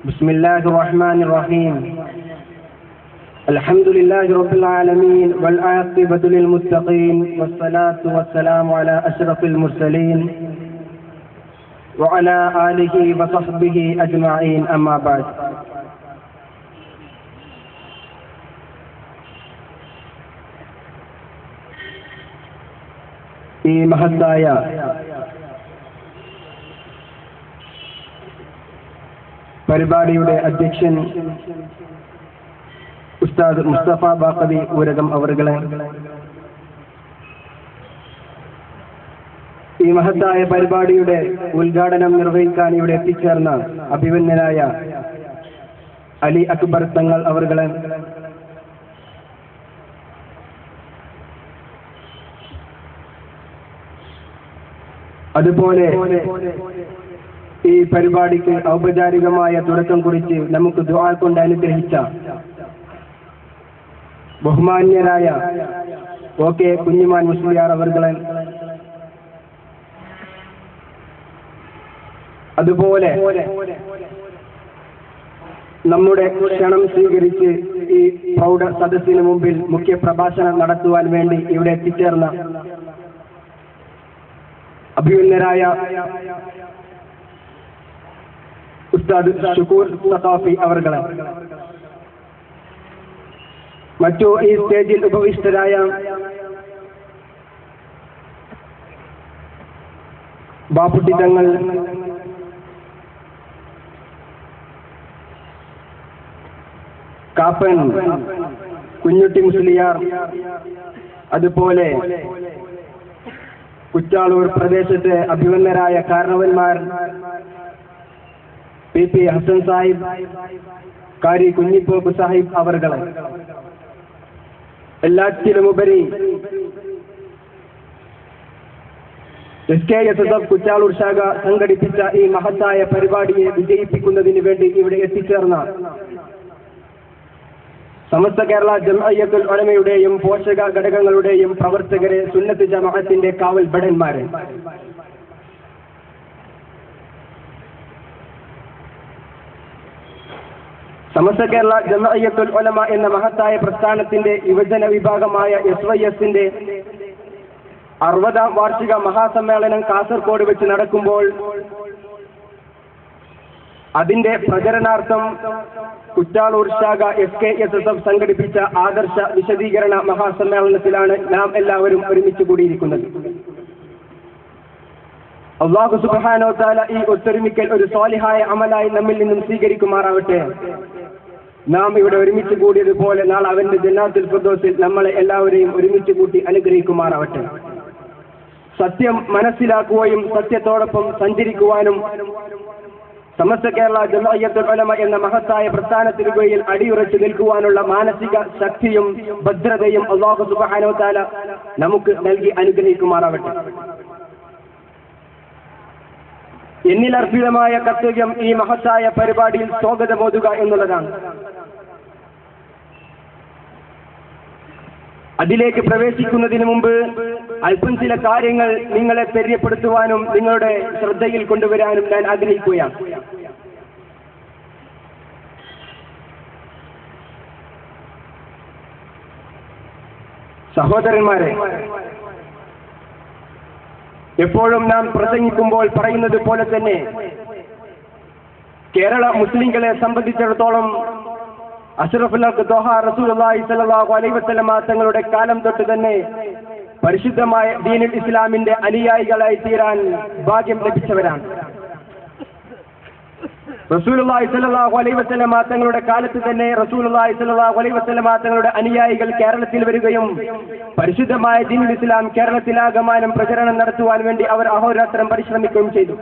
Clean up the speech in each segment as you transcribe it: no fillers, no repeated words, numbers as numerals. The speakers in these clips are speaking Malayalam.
بسم الله الرحمن الرحيم. الحمد لله رب العالمين والعاقبة للمتقين والصلاة والسلام على أشرف المرسلين وعلى آله وصحبه أجمعين. أما بعد. ഈ മഹത്തായ പരിപാടിയുടെ അധ്യക്ഷൻ ഉസ്താദ് മുസ്തഫ ബാഖവി ഊരകം അവർകളെ, ഈ മഹത്തായ പരിപാടിയുടെ ഉദ്ഘാടനം നിർവഹിക്കാൻ ഇവിടെ എത്തിച്ചേർന്ന അഭിമന്യനായ അലി അക്ബർ തങ്ങൾ അവർകളെ, അതുപോലെ ഈ പരിപാടിക്ക് ഔപചാരികമായ തുടക്കം കുറിച്ച് നമുക്ക് ദുആ കൊണ്ട് അനുഗ്രഹിച്ച ബഹുമാന്യരായ ഓക്കെ കുഞ്ഞിമാൻ മുസ്ലിയാർ അവർകളെ, അതുപോലെ നമ്മുടെ ക്ഷണം സ്വീകരിച്ച് ഈ പ്രൗഢ സദസ്സിന് മുമ്പിൽ മുഖ്യ പ്രഭാഷണം നടത്തുവാൻ വേണ്ടി ഇവിടെ എത്തിച്ചേർന്ന അഭിമന്യരായ ഉസ്താദ് ഷുക്കൂർ സഖാഫി അവർകളെ, മറ്റു ഈ സ്റ്റേജിൽ ഉപവിഷ്ടരായ ബാപ്പുട്ടി തങ്ങൾ, കാപ്പൻ കുഞ്ഞുട്ടി മുസ്ലിയാർ, അതുപോലെ കുറ്റാളൂർ പ്രദേശത്തെ അഭിമന്യരായ കാരണവന്മാർ PP ഹസൻ സാഹിബ്, കാരി കുഞ്ഞിപ്പോപ്പ് സാഹിബ് അവർകളെ, എല്ലാറ്റിലുമുപരി SKSSF കുറ്റാളൂർ ശാഖ സംഘടിപ്പിച്ച ഈ മഹത്തായ പരിപാടിയെ വിജയിപ്പിക്കുന്നതിന് വേണ്ടി ഇവിടെ എത്തിച്ചേർന്ന സമസ്ത കേരള ജംഇയ്യത്തുൽ ഉലമയുടെയും പോഷക ഘടകങ്ങളുടെയും പ്രവർത്തകരെ, സുന്നത്ത് ജമാഅത്തിന്റെ കാവൽ ഭടന്മാരെ, സമസ്ത കേരള ജംഇയ്യത്തുൽ ഉലമ എന്ന മഹത്തായ പ്രസ്ഥാനത്തിന്റെ യുവജന വിഭാഗമായ SYSന്റെ 60ാം വാർഷിക മഹാസമ്മേളനം കാസർഗോഡ് വെച്ച് നടക്കുമ്പോൾ അതിന്റെ പ്രചരണാർത്ഥം കുറ്റാളൂർ ശാഖ SKSSF സംഘടിപ്പിച്ച ആദർശ വിശദീകരണ മഹാസമ്മേളനത്തിലാണ് നാം എല്ലാവരും ഒരുമിച്ച് കൂടിയിരിക്കുന്നത്. അല്ലാഹു സുബ്ഹാനഹു വ തആല ഈ ഒത്തൊരുമിക്കൽ ഒരു സ്വാലിഹായ അമലായി നമ്മിൽ നിന്നും സ്വീകരിക്കുമാറാവട്ടെ. നാം ഇവിടെ ഒരുമിച്ച് കൂടിയതുപോലെ നാളെ അവന്റെ ജന്നാത്തുൽ ഫിർദൗസിൽ നമ്മളെ എല്ലാവരെയും ഒരുമിച്ച് കൂട്ടി അനുഗ്രഹിക്കുമാറാവട്ടെ. സത്യം മനസ്സിലാക്കുകയും സത്യത്തോടൊപ്പം സഞ്ചരിക്കുവാനും സമസ്ത കേരള ജംഇയ്യത്തുൽ ഉലമ എന്ന മഹത്തായ പ്രസ്ഥാനത്തിന് കീഴിൽ അടിയുറച്ചു നിൽക്കുവാനുള്ള മാനസിക ശക്തിയും ഭദ്രതയും അല്ലാഹു സുബ്ഹാനഹു വ തആല നമുക്ക് നൽകി അനുഗ്രഹിക്കുമാറാവട്ടെ. എന്നിലർപ്പിതമായ കർത്തവ്യം ഈ മഹത്തായ പരിപാടിയിൽ സ്വാഗതമോതുക എന്നുള്ളതാണ്. അതിലേക്ക് പ്രവേശിക്കുന്നതിന് മുമ്പ് അല്പം ചില കാര്യങ്ങൾ നിങ്ങളെ പരിചയപ്പെടുത്തുവാനും നിങ്ങളുടെ ശ്രദ്ധയിൽ കൊണ്ടുവരാനും ഞാൻ ആഗ്രഹിക്കുകയാണ്. സഹോദരന്മാരെ, എപ്പോഴും നാം പ്രസംഗിക്കുമ്പോൾ പറയുന്നത് പോലെ തന്നെ കേരള മുസ്ലിങ്ങളെ സംബന്ധിച്ചിടത്തോളം അഷ്റഫുൽ ഖൽഖ് ത്വഹ റസൂലുള്ളാഹി സ്വല്ലല്ലാഹു അലൈഹി വസല്ലമ തങ്ങളുടെ കാലം തൊട്ട് തന്നെ പരിശുദ്ധമായ ദീനുൽ ഇസ്ലാമിന്റെ അനുയായികളായി തീരാൻ ഭാഗ്യം ലഭിച്ചവരാണ്. റസൂലുള്ളാഹി സ്വല്ലല്ലാഹു അലൈഹി വസല്ലമ തങ്ങളുടെ കാലത്ത് തന്നെ റസൂലുള്ളാഹി സ്വല്ലല്ലാഹു അലൈഹി വസല്ലമ തങ്ങളുടെ അനുയായികൾ കേരളത്തിൽ വരികയും പരിശുദ്ധമായ ദീനുൽ ഇസ്ലാം കേരളത്തിലാകമാനം പ്രചരണം നടത്തുവാൻ വേണ്ടി അവർ അഹോരാത്രം പരിശ്രമിക്കുകയും ചെയ്തു.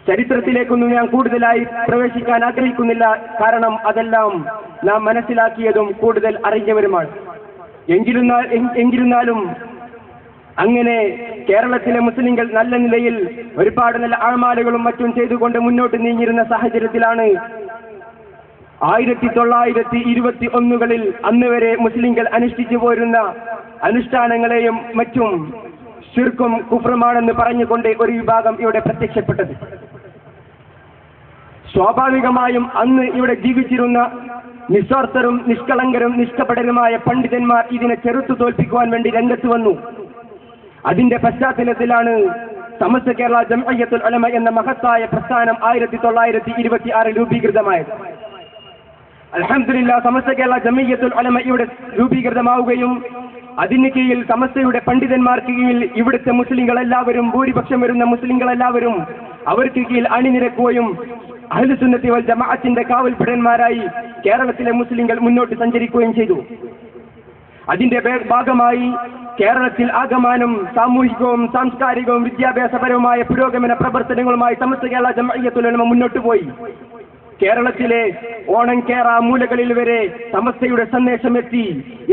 ചരിത്രത്തിലേക്കൊന്നും ഞാൻ കൂടുതലായി പ്രവേശിക്കാൻ ആഗ്രഹിക്കുന്നില്ല, കാരണം അതെല്ലാം നാം മനസ്സിലാക്കിയതും കൂടുതൽ അറിഞ്ഞവരുമാണ്. എങ്കിരുന്നാലും അങ്ങനെ കേരളത്തിലെ മുസ്ലിങ്ങൾ നല്ല നിലയിൽ ഒരുപാട് നല്ല ആഴ്മാലുകളും മറ്റും ചെയ്തുകൊണ്ട് മുന്നോട്ട് നീങ്ങിയിരുന്ന സാഹചര്യത്തിലാണ് 1921 അന്ന് വരെ മുസ്ലിങ്ങൾ അനുഷ്ഠിച്ചു പോരുന്ന അനുഷ്ഠാനങ്ങളെയും മറ്റും ശിർക്കും കുഫ്റുമാണെന്ന് പറഞ്ഞുകൊണ്ട് ഒരു വിഭാഗം ഇവിടെ പ്രത്യക്ഷപ്പെട്ടത്. സ്വാഭാവികമായും അന്ന് ഇവിടെ ജീവിച്ചിരുന്ന നിസ്വാർത്ഥരും നിഷ്കളങ്കരും നിഷ്കപടരുമായ പണ്ഡിതന്മാർ ഇതിനെ ചെറുത്തു തോൽപ്പിക്കുവാൻ വേണ്ടി രംഗത്ത് വന്നു. അതിന്റെ പശ്ചാത്തലത്തിലാണ് സമസ്ത കേരള ജംഇയ്യത്തുൽ ഉലമ എന്ന മഹത്തായ പ്രസ്ഥാനം 1926 രൂപീകൃതമായത്. അൽഹംദുലില്ലാഹ്, സമസ്ത കേരള ജംഇയ്യത്തുൽ ഉലമ ഇവിടെ രൂപീകൃതമാവുകയും അതിന് കീഴിൽ സമസ്തയുടെ പണ്ഡിതന്മാർക്ക് കീഴിൽ ഇവിടുത്തെ മുസ്ലിങ്ങളെല്ലാവരും, ഭൂരിപക്ഷം വരുന്ന മുസ്ലിങ്ങളെല്ലാവരും അവർക്ക് കീഴിൽ അണിനിരക്കുകയും അഹ്ലുസുന്നത്തി വൽ ജമാഅത്തിന്റെ കാവൽപ്പടന്മാരായി കേരളത്തിലെ മുസ്ലിങ്ങൾ മുന്നോട്ട് സഞ്ചരിക്കുകയും ചെയ്തു. അതിന്റെ ഭാഗമായി കേരളത്തിൽ ആകമാനം സാമൂഹികവും സാംസ്കാരികവും വിദ്യാഭ്യാസപരവുമായ പുരോഗമന പ്രവർത്തനങ്ങളുമായി സമസ്ത കേരള ജംഇയ്യത്തുൽ ഉലമ മുന്നോട്ട് പോയി. കേരളത്തിലെ ഓണം കേറ മൂലകളിൽ വരെ സമസ്തയുടെ സന്ദേശം എത്തി.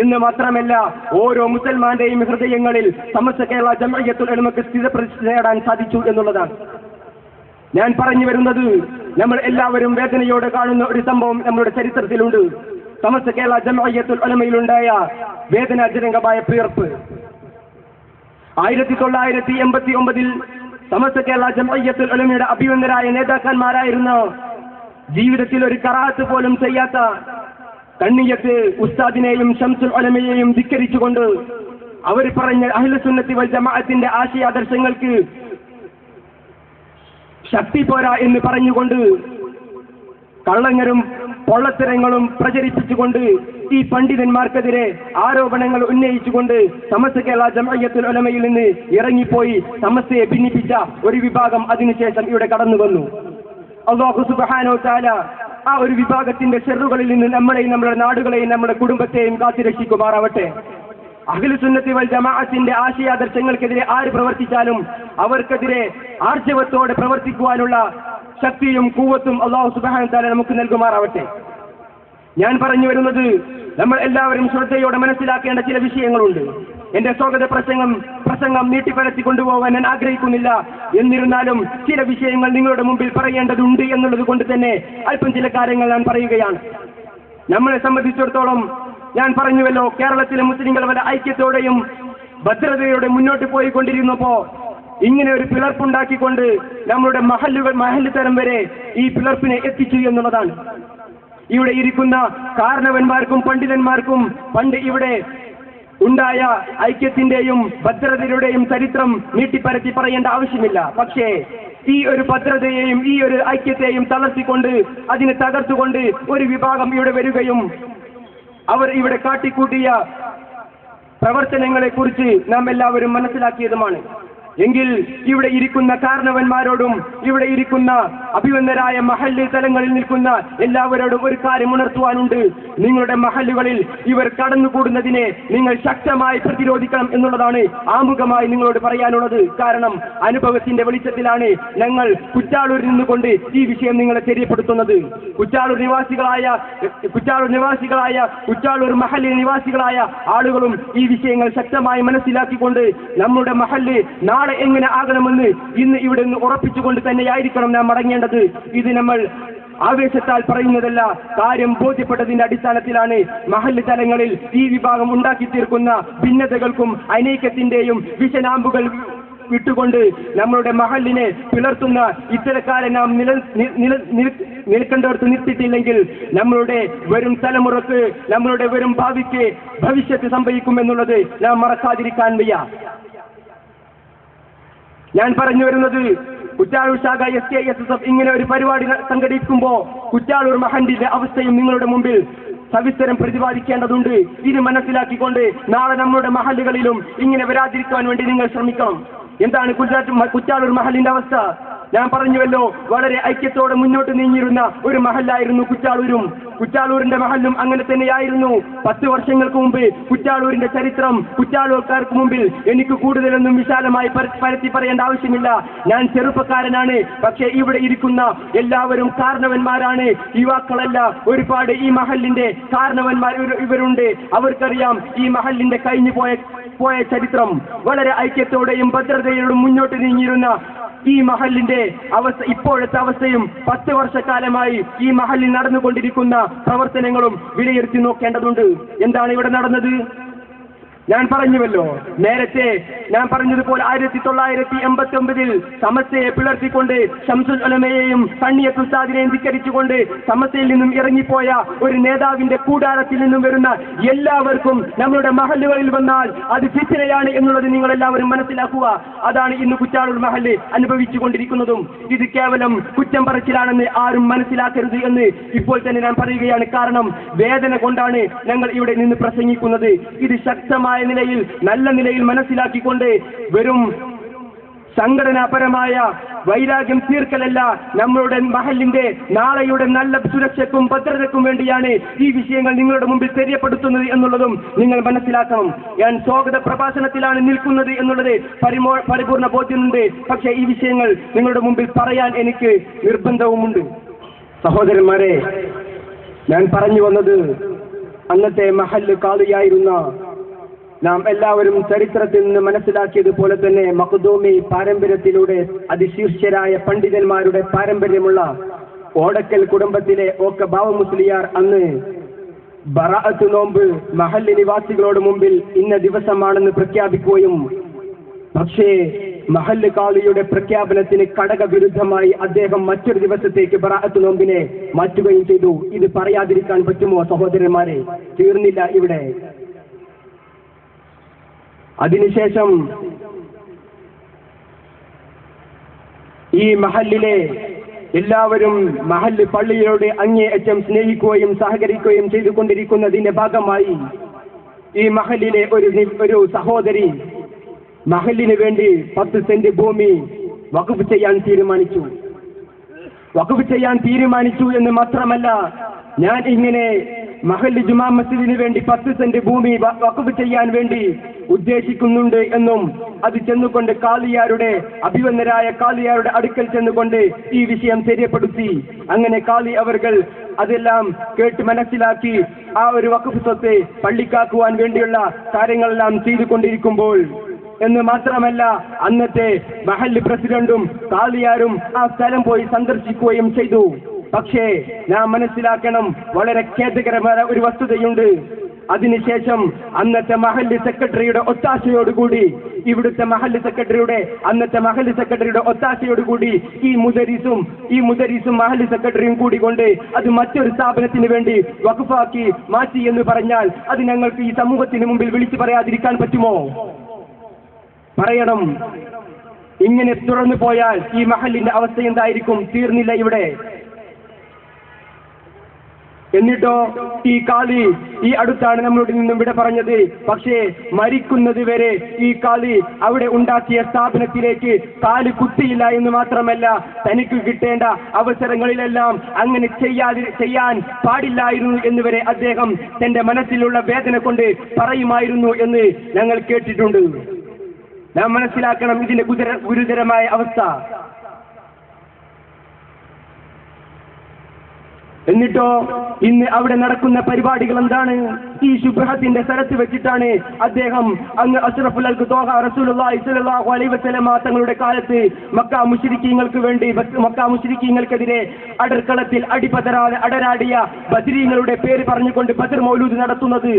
എന്ന് മാത്രമല്ല, ഓരോ മുസൽമാന്റെയും ഹൃദയങ്ങളിൽ സമസ്ത കേരള ജംഇയ്യത്തുൽ ഉലമക്ക് സ്ഥിരപ്രതിഷ്ഠ നേടാൻ സാധിച്ചു എന്നുള്ളതാണ്. ഞാൻ പറഞ്ഞു വരുന്നത്, നമ്മൾ എല്ലാവരും വേദനയോടെ കാണുന്ന ഒരു സംഭവം നമ്മുടെ ചരിത്രത്തിലുണ്ട്. സമസ്ത കേരള ജംഇയ്യത്തുൽ ഉലമയിലുണ്ടായ വേദനാജനകമായ പിളർപ്പ്. 1989 സമസ്ത കേരള ജംഇയ്യത്തുൽ ഉലമയുടെ അഭിവന്ദരായ നേതാക്കന്മാരായിരുന്ന, ജീവിതത്തിൽ ഒരു കറാത്ത് പോലും ചെയ്യാത്ത കണ്ണിയത്ത് ഉസ്താദിനെയും ശംസുൽ ഉലമയെയും ധിക്കരിച്ചുകൊണ്ട് അവർ പറഞ്ഞ അഹ്ലുസുന്നത്തി വൽ ജമാഅത്തിന്റെ ആശയാദർശങ്ങൾക്ക് ശക്തി പോരാ എന്ന് പറഞ്ഞുകൊണ്ട് കള്ളങ്ങരും പൊള്ളത്തരങ്ങളും പ്രചരിപ്പിച്ചുകൊണ്ട് ഈ പണ്ഡിതന്മാർക്കെതിരെ ആരോപണങ്ങൾ ഉന്നയിച്ചുകൊണ്ട് സമസ്ത കേരള ജംഇയ്യത്തുൽ ഉലമയിൽ നിന്ന് ഇറങ്ങിപ്പോയി സമസ്തയെ ഭിന്നിപ്പിച്ച ഒരു വിഭാഗം അതിനുശേഷം ഇവിടെ കടന്നു വന്നു. അല്ലാഹു സുബ്ഹാനഹു വ തആല ആ ഒരു വിഭാഗത്തിന്റെ ഷെറുകളിൽ നിന്ന് നമ്മളെയും നമ്മുടെ നാടുകളെയും നമ്മുടെ കുടുംബത്തെയും കാത്തുരക്ഷിക്കുമാറാവട്ടെ. അഹ്ലുസുന്നത്തി വൽ ജമാഅത്തിന്റെ ആശയാദർശങ്ങൾക്കെതിരെ ആര് പ്രവർത്തിച്ചാലും അവർക്കെതിരെ ആർജവത്തോടെ പ്രവർത്തിക്കുവാനുള്ള ശക്തിയും കൂവത്തും അല്ലാഹു സുബ്ഹാനഹു വ തആല നമുക്ക് നൽകുമാറാവട്ടെ. ഞാൻ പറഞ്ഞു വരുന്നത്, നമ്മൾ എല്ലാവരും ശ്രദ്ധയോടെ മനസ്സിലാക്കേണ്ട ചില വിഷയങ്ങളുണ്ട്. എന്റെ സ്വാഗത പ്രസംഗം നീട്ടിപ്പരത്തി കൊണ്ടുപോകാൻ ഞാൻ ആഗ്രഹിക്കുന്നില്ല. എന്നിരുന്നാലും ചില വിഷയങ്ങൾ നിങ്ങളുടെ മുമ്പിൽ പറയേണ്ടതുണ്ട് എന്നുള്ളത് കൊണ്ട് തന്നെ അല്പം ചില കാര്യങ്ങൾ ഞാൻ പറയുകയാണ്. നമ്മളെ സംബന്ധിച്ചിടത്തോളം ഞാൻ പറഞ്ഞുവല്ലോ, കേരളത്തിലെ മുസ്ലിങ്ങൾ വല്ല ഐക്യത്തോടെയും ഭദ്രതയോടെ മുന്നോട്ട് പോയിക്കൊണ്ടിരുന്നപ്പോ ഇങ്ങനെ ഒരു പിളർപ്പുണ്ടാക്കിക്കൊണ്ട് നമ്മുടെ മഹല്ല് തരം വരെ ഈ പിളർപ്പിനെ എത്തിച്ചു എന്നുള്ളതാണ്. ഇവിടെ ഇരിക്കുന്ന കാരണവന്മാർക്കും പണ്ഡിതന്മാർക്കും പണ്ട് ഇവിടെ ഉണ്ടായ ഐക്യത്തിന്റെയും ഭദ്രതയുടെയും ചരിത്രം നീട്ടിപ്പരത്തി പറയേണ്ട ആവശ്യമില്ല. പക്ഷേ ഈ ഒരു ഭദ്രതയെയും ഈ ഒരു ഐക്യത്തെയും തളർത്തിക്കൊണ്ട് അതിനെ തകർത്തുകൊണ്ട് ഒരു വിഭാഗം ഇവിടെ വരികയും അവർ ഇവിടെ കാട്ടിക്കൂട്ടിയ പ്രവർത്തനങ്ങളെ കുറിച്ച് നാം എല്ലാവരും മനസ്സിലാക്കിയതുമാണ്. എങ്കിൽ ഇവിടെ ഇരിക്കുന്ന കാരണവന്മാരോടും ഇവിടെ ഇരിക്കുന്ന അഭിവന്ദരായ മഹല്ല് തലങ്ങളിൽ നിൽക്കുന്ന എല്ലാവരോടും ഒരു കാര്യം ഉണർത്തുവാനുണ്ട്. നിങ്ങളുടെ മഹല്ലുകളിൽ ഇവർ കടന്നുകൂടുന്നതിനെ നിങ്ങൾ ശക്തമായി പ്രതിരോധിക്കണം എന്നുള്ളതാണ് ആമുഖമായി നിങ്ങളോട് പറയാനുള്ളത്. കാരണം അനുഭവത്തിന്റെ വെളിച്ചത്തിലാണ് ഞങ്ങൾ കുറ്റാളൂരിൽ നിന്നുകൊണ്ട് ഈ വിഷയം നിങ്ങളെ തെര്യപ്പെടുത്തുന്നത്. കുറ്റാളൂർ മഹല്ല് നിവാസികളായ ആളുകളും ഈ വിഷയങ്ങൾ ശക്തമായി മനസ്സിലാക്കിക്കൊണ്ട് നമ്മുടെ മഹല്ല് നാളെ എങ്ങനെ ആകണമെന്ന് ഇന്ന് ഇവിടെ നിന്ന് ഉറപ്പിച്ചുകൊണ്ട് തന്നെയായിരിക്കണം നാം മടങ്ങേണ്ടത്. ഇത് നമ്മൾ ആവേശത്താൽ പറയുന്നതല്ല, കാര്യം ബോധ്യപ്പെട്ടതിന്റെ അടിസ്ഥാനത്തിലാണ്. മഹല്ല് തലങ്ങളിൽ ഈ വിഭാഗം ഉണ്ടാക്കി തീർക്കുന്ന ഭിന്നതകൾക്കും അനൈക്യത്തിന്റെയും വിഷനാമ്പുകൾ വിട്ടുകൊണ്ട് നമ്മളുടെ മഹല്ലിനെ പിളർത്തുന്ന ഇത്തരക്കാരെ നാം നിൽക്കേണ്ടവർക്ക് നിർത്തിയിട്ടില്ലെങ്കിൽ നമ്മളുടെ വരും തലമുറക്ക്, നമ്മളുടെ വരും ഭാവിക്ക് ഭവിഷ്യത്ത് സംഭവിക്കുമെന്നുള്ളത് നാം മറക്കാതിരിക്കാൻ വയ്യ. ഞാൻ പറഞ്ഞു വരുന്നത്, കുറ്റാളൂർ ശാഖ SKSSF ഇങ്ങനെ ഒരു പരിപാടി സംഘടിപ്പിക്കുമ്പോൾ കുറ്റാളൂർ മഹല്ലിന്റെ അവസ്ഥയും നിങ്ങളുടെ മുമ്പിൽ സവിസ്തരം പ്രതിപാദിക്കേണ്ടതുണ്ട്. ഇത് മനസ്സിലാക്കിക്കൊണ്ട് നാളെ നമ്മുടെ മഹല്ലുകളിലും ഇങ്ങനെ വരാതിരിക്കാൻ വേണ്ടി നിങ്ങൾ ശ്രമിക്കണം. എന്താണ് കുറ്റാളൂർ മഹല്ലിന്റെ അവസ്ഥ? ഞാൻ പറഞ്ഞുവല്ലോ, വളരെ ഐക്യത്തോടെ മുന്നോട്ട് നീങ്ങിയിരുന്ന ഒരു മഹല്ലായിരുന്നു കുറ്റാളൂരും. കുറ്റാളൂരിന്റെ മഹല്ലും അങ്ങനെ തന്നെയായിരുന്നു. 10 വർഷങ്ങൾക്ക് മുമ്പ് കുറ്റാളൂരിന്റെ ചരിത്രം കുറ്റാളൂർക്കാർക്ക് മുമ്പിൽ എനിക്ക് കൂടുതലൊന്നും വിശാലമായി പരത്തി പറയേണ്ട ആവശ്യമില്ല. ഞാൻ ചെറുപ്പക്കാരനാണ്. പക്ഷേ ഇവിടെ ഇരിക്കുന്ന എല്ലാവരും കാരണവന്മാരാണ്, യുവാക്കളല്ല. ഒരുപാട് ഈ മഹല്ലിന്റെ കാരണവന്മാർ ഇവരുണ്ട്. അവർക്കറിയാം ഈ മഹല്ലിന്റെ കഴിഞ്ഞു പോയ ചരിത്രം. വളരെ ഐക്യത്തോടെയും ഭദ്രതയോടും മുന്നോട്ട് നീങ്ങിയിരുന്ന ഈ മഹല്ലിന്റെ അവസ്ഥ, ഇപ്പോഴത്തെ അവസ്ഥയും 10 വർഷക്കാലമായി ഈ മഹല്ലിൽ നടന്നുകൊണ്ടിരിക്കുന്ന പ്രവർത്തനങ്ങളും വിലയിരുത്തി നോക്കേണ്ടതുണ്ട്. എന്താണ് ഇവിടെ നടന്നത്? ഞാൻ പറഞ്ഞുവല്ലോ നേരത്തെ, ഞാൻ പറഞ്ഞതുപോലെ 1989 സമസ്തയെ പിളർത്തിക്കൊണ്ട് ശംസുൽ ഉലമയെയും കണ്ണിയത്ത് ഉസ്താദിനെയും ധിക്കരിച്ചുകൊണ്ട് സമസ്തയിൽ നിന്നും ഇറങ്ങിപ്പോയ ഒരു നേതാവിന്റെ കൂടാരത്തിൽ നിന്നും വരുന്ന എല്ലാവർക്കും നമ്മളുടെ മഹല്ലുകളിൽ വന്നാൽ അത് ഫിത്നയാണ് എന്നുള്ളത് നിങ്ങൾ എല്ലാവരും മനസ്സിലാക്കുക. അതാണ് ഇന്ന് കുറ്റാളൂർ മഹല്ല് അനുഭവിച്ചു കൊണ്ടിരിക്കുന്നതും. ഇത് കേവലം കുറ്റം പറച്ചിലാണെന്ന് ആരും മനസ്സിലാക്കരുത് എന്ന് ഇപ്പോൾ തന്നെ ഞാൻ പറയുകയാണ്. കാരണം വേദന കൊണ്ടാണ് ഞങ്ങൾ ഇവിടെ നിന്ന് പ്രസംഗിക്കുന്നത്. ഇത് ശക്തമായ നിലയിൽ, നല്ല നിലയിൽ മനസ്സിലാക്കിക്കൊണ്ട് വെറും സംഘടനാപരമായ വൈരാഗ്യം തീർക്കലല്ല, നമ്മളുടെ മഹലിന്റെ നാളെയുടെ നല്ല സുരക്ഷയ്ക്കും ഭദ്രതയ്ക്കും വേണ്ടിയാണ് ഈ വിഷയങ്ങൾ നിങ്ങളുടെ മുമ്പിൽ തെര്യപ്പെടുത്തുന്നത് എന്നുള്ളതും നിങ്ങൾ മനസ്സിലാക്കണം. ഞാൻ സ്വാഗത പ്രഭാഷണത്തിലാണ് നിൽക്കുന്നത് എന്നുള്ളത് പരിപൂർണ ബോധ്യമുണ്ട്. പക്ഷേ ഈ വിഷയങ്ങൾ നിങ്ങളുടെ മുമ്പിൽ പറയാൻ എനിക്ക് നിർബന്ധവുമുണ്ട്. സഹോദരന്മാരെ, ഞാൻ പറഞ്ഞു വന്നത് അന്നത്തെ മഹല്ല് ഖാദിയായിരുന്ന നാം എല്ലാവരും ചരിത്രത്തിൽ നിന്ന് മനസ്സിലാക്കിയതുപോലെ തന്നെ മഖ്ദൂമി പാരമ്പര്യത്തിലൂടെ അതിശീർഷരായ പണ്ഡിതന്മാരുടെ പാരമ്പര്യമുള്ള ഓടക്കൽ കുടുംബത്തിലെ ഒക്കെ ബാവ മുസ്ലിയാർ അന്ന് ബറാഅത്ത് നോമ്പ് മഹല്ല് നിവാസികളോട് മുമ്പിൽ ഇന്ന ദിവസമാണെന്ന് പ്രഖ്യാപിക്കുകയും, പക്ഷേ മഹല്ല് ഖാദിയുടെ പ്രഖ്യാപനത്തിന് കടകവിരുദ്ധമായി അദ്ദേഹം മറ്റൊരു ദിവസത്തേക്ക് ബറാഅത്ത് നോമ്പിനെ മാറ്റുകയും ചെയ്തു. ഇത് പറയാതിരിക്കാൻ പറ്റുമോ സഹോദരന്മാരെ? തീർന്നില്ല ഇവിടെ. അതിനുശേഷം ഈ മഹല്ലിലെ എല്ലാവരും മഹല്ല് പള്ളിയോട് അങ്ങേയറ്റം സ്നേഹിക്കുകയും സഹകരിക്കുകയും ചെയ്തുകൊണ്ടിരിക്കുന്നതിന്റെ ഭാഗമായി ഈ മഹല്ലിലെ ഒരു സഹോദരി മഹല്ലിന് വേണ്ടി 10 സെന്റ് ഭൂമി വഖഫ് ചെയ്യാൻ തീരുമാനിച്ചു എന്ന് മാത്രമല്ല, ഞാൻ ഇങ്ങനെ മഹല്ല് ജുമാ മസ്ജിദിന് വേണ്ടി 10 സെന്റ് ഭൂമി വഖഫ് ചെയ്യാൻ വേണ്ടി ഉദ്ദേശിക്കുന്നുണ്ട് എന്നും അത് ചെന്നുകൊണ്ട് ഖാദിയാരുടെ അഭിവന്ദരായ ഖാദിയാരുടെ അടുക്കൽ ചെന്നുകൊണ്ട് ഈ വിഷയം തെര്യപ്പെടുത്തി. അങ്ങനെ ഖാദി അവർകൾ അതെല്ലാം കേട്ട് മനസ്സിലാക്കി ആ ഒരു വഖഫ് സ്വത്ത് പള്ളിക്കാക്കുവാൻ വേണ്ടിയുള്ള കാര്യങ്ങളെല്ലാം ചെയ്തുകൊണ്ടിരിക്കുമ്പോൾ, എന്ന് മാത്രമല്ല അന്നത്തെ മഹല്ല് പ്രസിഡന്റും ഖാദിയാരും ആ സ്ഥലം പോയി സന്ദർശിക്കുകയും ചെയ്തു. പക്ഷേ നാം മനസ്സിലാക്കണം, വളരെ ഖേദകരമായ ഒരു വസ്തുതയുണ്ട്. അതിനുശേഷം അന്നത്തെ മഹല്ല് സെക്രട്ടറിയുടെ ഒത്താശയോടുകൂടി അന്നത്തെ മഹല്ല് സെക്രട്ടറിയുടെ ഒത്താശയോടുകൂടി ഈ മുദരിസും മഹല്ല് സെക്രട്ടറിയും കൂടിക്കൊണ്ട് അത് മറ്റൊരു സ്ഥാപനത്തിന് വേണ്ടി വഖഫാക്കി മാറ്റി എന്ന് പറഞ്ഞാൽ അത് ഞങ്ങൾക്ക് ഈ സമൂഹത്തിന് മുമ്പിൽ വിളിച്ചു പറയാതിരിക്കാൻ പറ്റുമോ? പറയണം. ഇങ്ങനെ തുടർന്നു പോയാൽ ഈ മഹല്ലിന്റെ അവസ്ഥ എന്തായിരിക്കും? തീർന്നില്ല ഇവിടെ. എന്നിട്ടോ ഈ ഖാദി ഈ അടുത്താണ് നമ്മളോട് നിന്നും വിട പറഞ്ഞത്. പക്ഷേ മരിക്കുന്നത് വരെ ഈ ഖാദി അവിടെ ഉണ്ടാക്കിയ സ്ഥാപനത്തിലേക്ക് കാല് കുത്തിയില്ല എന്ന് മാത്രമല്ല, തനിക്ക് കിട്ടേണ്ട അവസരങ്ങളിലെല്ലാം അങ്ങനെ ചെയ്യാൻ പാടില്ലായിരുന്നു എന്നുവരെ അദ്ദേഹം തന്റെ മനസ്സിലുള്ള വേദന കൊണ്ട് പറയുമായിരുന്നു എന്ന് ഞങ്ങൾ കേട്ടിട്ടുണ്ട്. നാം മനസ്സിലാക്കണം ഇതിന്റെ ഗുരുതരമായ അവസ്ഥ. എന്നിട്ടോ ഇന്ന് അവിടെ നടക്കുന്ന പരിപാടികൾ എന്താണ്? ഈ ശുബ്ഹത്തിന്റെ സ്ഥലത്ത് വെച്ചിട്ടാണ് അദ്ദേഹം അങ്ങ് അഷ്റഫുൽ ഖൽഖ് ത്വാഹ റസൂലുള്ളാഹി സ്വല്ലല്ലാഹു അലൈഹി വസല്ലമ തങ്ങളുടെ കാലത്ത് മക്ക മുശ്രിക്കീങ്ങൾക്കെതിരെ അടർക്കളത്തിൽ അടരാടിയ ബദ്രീങ്ങളുടെ പേര് പറഞ്ഞുകൊണ്ട് ബദർ മൗലൂദ് നടത്തുന്നത്.